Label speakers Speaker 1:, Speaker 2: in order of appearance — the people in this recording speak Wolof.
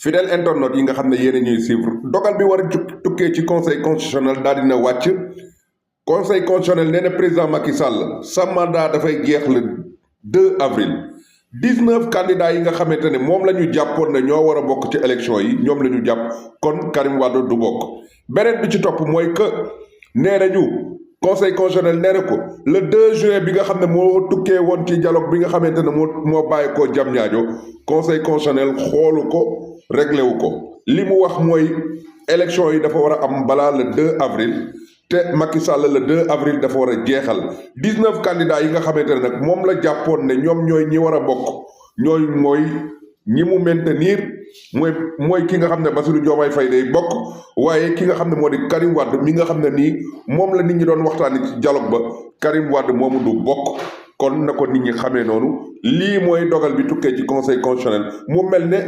Speaker 1: fidèle internaute yi nga xam ne yéen a ñuy suivre dogal bi war a tukkee ci conseil constitutionnel daal dina wàcc conseil constitutionnel nee na président Macky Sall sa mandat dafay jeex le 2 avril 19 candidats yi nga xamante ne moom la ñu jàppoon ne ñoo war a bokk ci élection yi ñoom la ñu jàpp kon Karim Wade du bokk beneen bi ci topp mooy que nee nañu conseil constitutionnel nee na ko le 2 juin bi nga xam ne moo tukkee woon ci dialogue bi nga xamante ne moo bàyyi koo jam ñaajo conseil constitutionnel xoolu ko réglé wu ko li mu wax mooy élection yi dafa war a am balaa le 2 avril te Macky Sall le 2 avril dafa war a jeexal 19 candidats yi nga xamante ne nag moom la jàppoon ne ñoom ñooy ñi war a bokk ñooy mooy ñi mu maintenir mooy ki nga xam ne Bassirou Diomaye Faye day bokk waaye ki nga xam ne moo di Karim Wade mi nga xam ne nii moom la nit ñi doon waxtaani ci dialogue ba Karim Wade moomu du bokk kon na ko nit ñi xamee noonu lii mooy dogal bi tukkee ci conseil constitutionnel mu mel ne